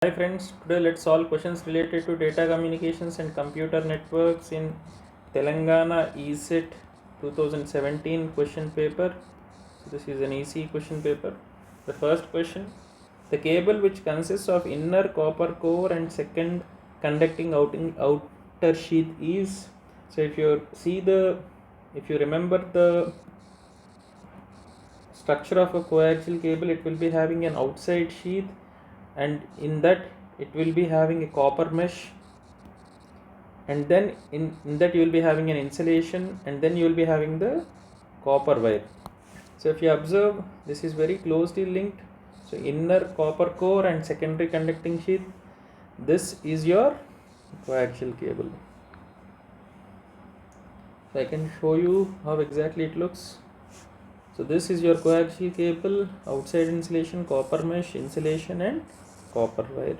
Hi friends, today let's solve questions related to data communications and computer networks in Telangana ESET 2017 question paper. So this is an easy question paper. The first question, the cable which consists of inner copper core and second conducting outer sheath is, so if you remember the structure of a coaxial cable, it will be having an outside sheath, and in that it will be having a copper mesh, and then in that you will be having an insulation, and then you will be having the copper wire. So if you observe, this is very closely linked. So inner copper core and secondary conducting sheath, this is your coaxial cable. So I can show you how exactly it looks. So this is your coaxial cable, outside insulation, copper mesh, insulation and copper wire.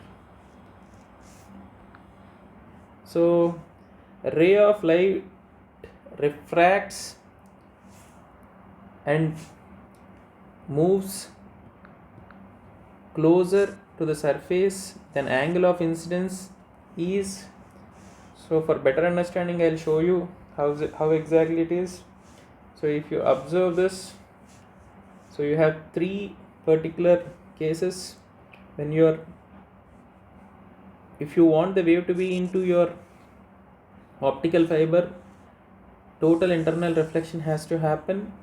So a ray of light refracts and moves closer to the surface, then angle of incidence is, so for better understanding I'll show you how exactly it is. So if you observe this, so you have three particular cases when if you want the wave to be into your optical fiber, total internal reflection has to happen.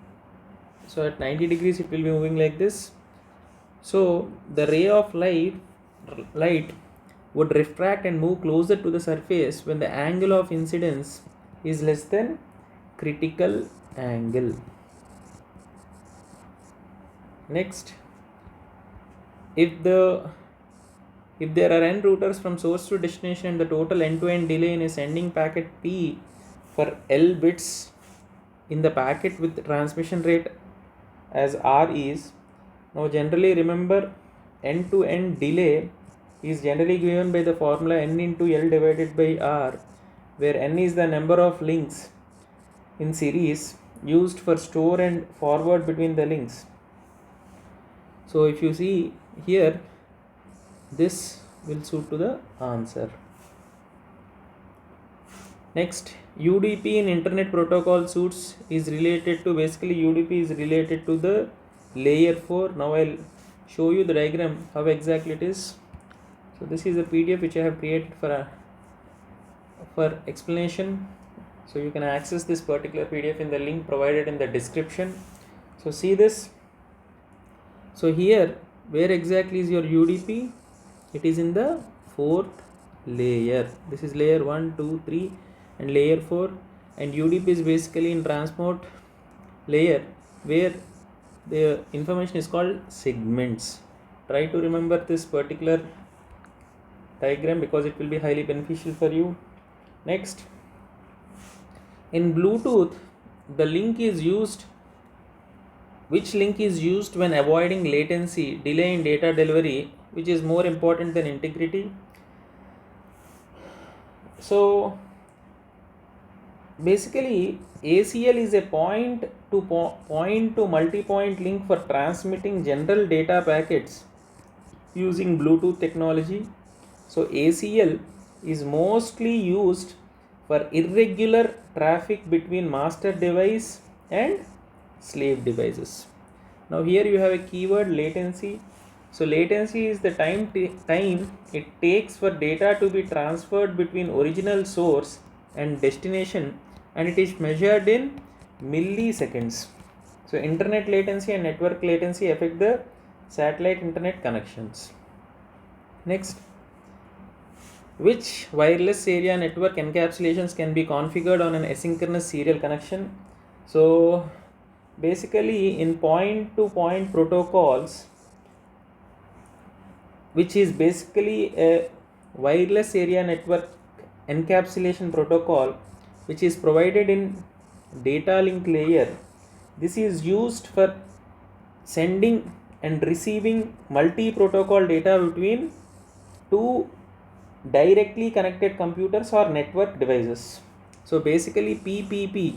So at 90 degrees it will be moving like this. So the ray of light would refract and move closer to the surface when the angle of incidence is less than critical angle. Next, if there are n routers from source to destination and the total end-to-end delay in a sending packet P for L bits in the packet with transmission rate as R is, now generally remember, end-to-end delay is generally given by the formula n into L divided by R, where n is the number of links in series used for store and forward between the links. So if you see here, this will suit to the answer. Next, UDP in internet protocol suits is related to, basically UDP is related to the layer 4. Now I'll show you the diagram how exactly it is. So this is a PDF which I have created for explanation. So you can access this particular PDF in the link provided in the description. So see this. So here, where exactly is your UDP? It is in the fourth layer. This is layer 1, 2, 3 and layer 4, and UDP is basically in transport layer where the information is called segments. Try to remember this particular diagram because it will be highly beneficial for you. Next, in Bluetooth, the link is used, which link is used when avoiding latency, delay in data delivery, which is more important than integrity? So basically ACL is a point to multi-point link for transmitting general data packets using Bluetooth technology. So ACL is mostly used for irregular traffic between master device and slave devices. Now here you have a keyword, latency. So latency is the time it takes for data to be transferred between original source and destination, and it is measured in milliseconds. So internet latency and network latency affect the satellite internet connections. Next, which wireless area network encapsulations can be configured on an asynchronous serial connection? So basically in point to point protocols, which is basically a wireless area network encapsulation protocol which is provided in data link layer, this is used for sending and receiving multi-protocol data between two directly connected computers or network devices. So basically PPP,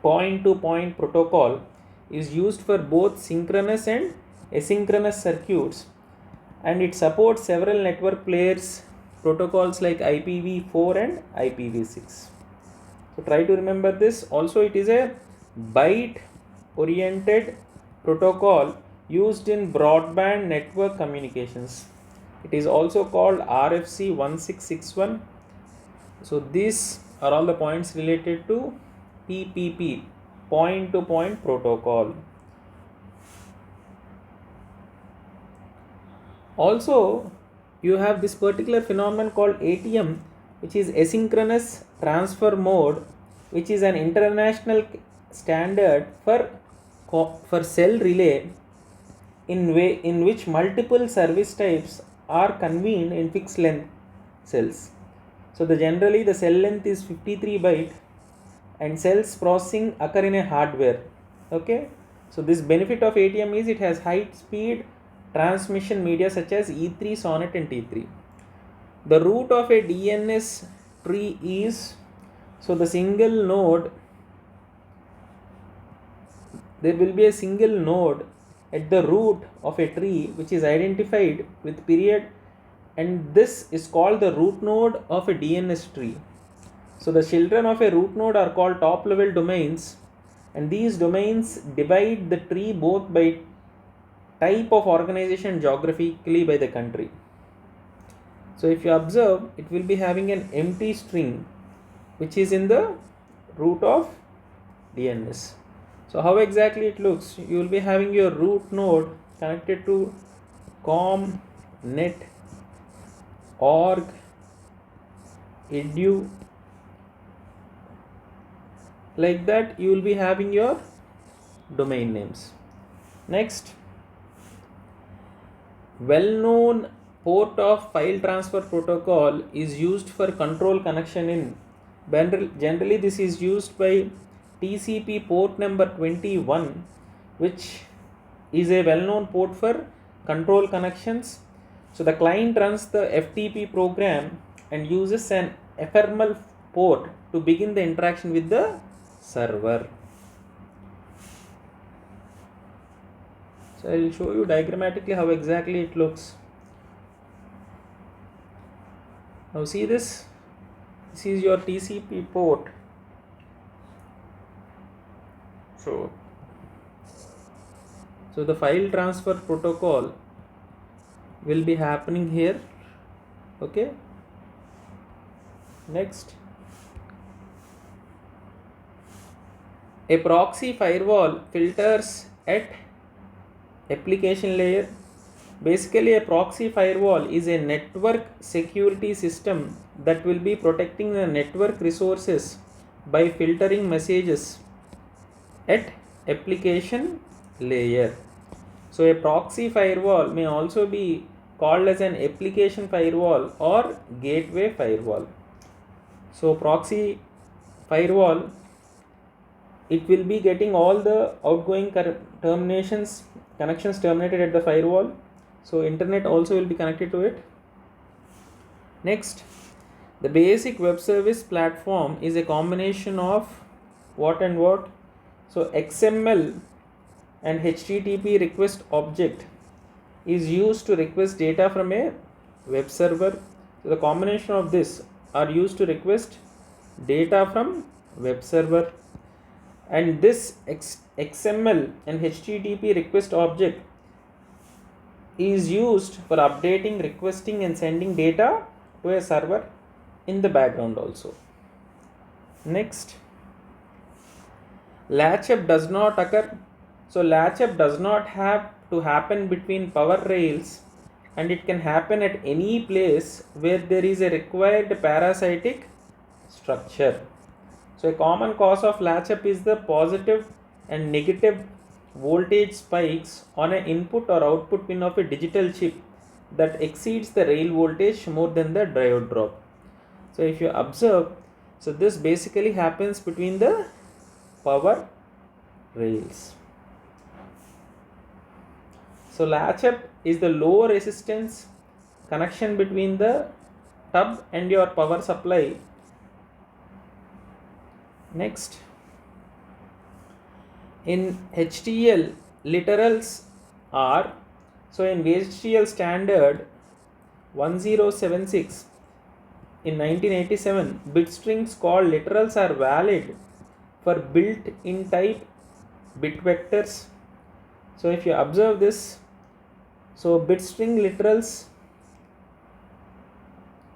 point to point protocol, is used for both synchronous and asynchronous circuits, and it supports several network layers protocols like IPv4 and IPv6. So try to remember this. Also, it is a byte oriented protocol used in broadband network communications. It is also called RFC 1661. So these are all the points related to PPP, point to point protocol. Also, you have this particular phenomenon called ATM, which is asynchronous transfer mode, which is an international standard for cell relay in which multiple service types are convened in fixed length cells. So generally the cell length is 53 byte and cells processing occur in a hardware. Okay, so this benefit of ATM is it has high speed transmission media such as E3, SONET and T3. The root of a DNS tree is, so the single node, there will be a single node at the root of a tree which is identified with period, and this is called the root node of a DNS tree. So the children of a root node are called top level domains, and these domains divide the tree both by type of organization geographically by the country. So if you observe, it will be having an empty string which is in the root of DNS. So how exactly it looks? You will be having your root node connected to com, net, org, edu. Like that you will be having your domain names. Next, well-known port of file transfer protocol is used for control connection in generally this is used by TCP port number 21, which is a well-known port for control connections. So the client runs the FTP program and uses an ephemeral port to begin the interaction with the server. So I will show you diagrammatically how exactly it looks. Now see this. This is your TCP port. So the file transfer protocol will be happening here. Okay. Next, a proxy firewall filters at application layer. Basically, a proxy firewall is a network security system that will be protecting the network resources by filtering messages at application layer. So a proxy firewall may also be called as an application firewall or gateway firewall. So proxy firewall, it will be getting all the outgoing connections terminated at the firewall. So internet also will be connected to it. Next, the basic web service platform is a combination of what and what? So XML and HTTP request object is used to request data from a web server. So the combination of this are used to request data from web server, and this XML and HTTP request object is used for updating, requesting and sending data to a server in the background also. Next, latch up does not occur. So latch up does not have to happen between power rails, and it can happen at any place where there is a required parasitic structure. So a common cause of latch up is the positive and negative voltage spikes on an input or output pin of a digital chip that exceeds the rail voltage more than the diode drop. So if you observe, so this basically happens between the power rails. So latch up is the low resistance connection between the tub and your power supply. Next, in HTL, literals are So in VHDL standard 1076 in 1987, bit strings called literals are valid for built-in type bit vectors. So if you observe this, so bit string literals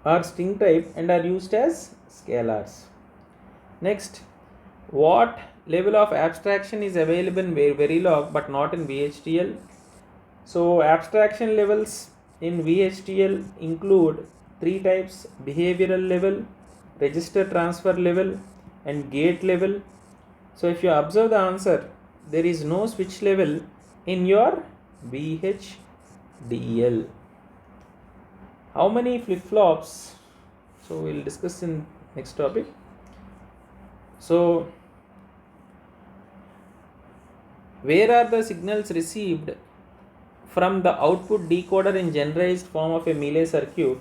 are string type and are used as scalars. Next, what level of abstraction is available in Verilog but not in VHDL? So abstraction levels in VHDL include three types: behavioral level, register transfer level, and gate level. So if you observe the answer, there is no switch level in your VHDL. How many flip-flops? So we'll discuss in next topic. So where are the signals received from the output decoder in generalized form of a Mealy circuit?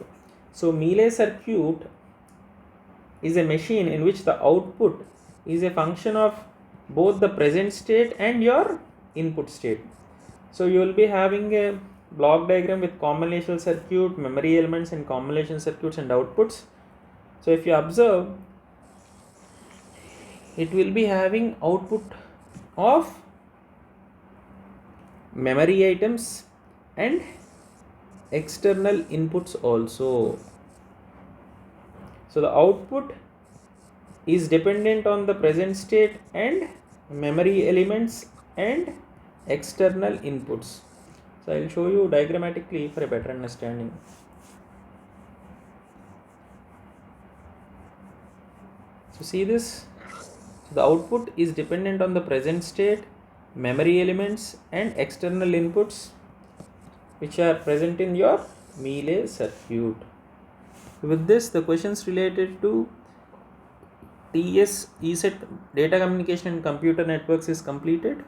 So Mealy circuit is a machine in which the output is a function of both the present state and your input state. So you will be having a block diagram with combinational circuit, memory elements and combination circuits and outputs. So if you observe, it will be having output of memory items and external inputs also. So the output is dependent on the present state and memory elements and external inputs. So I will show you diagrammatically for a better understanding. So see this, the output is dependent on the present state, memory elements and external inputs which are present in your Mealy circuit. With this, the questions related to TS ESET data communication and computer networks is completed.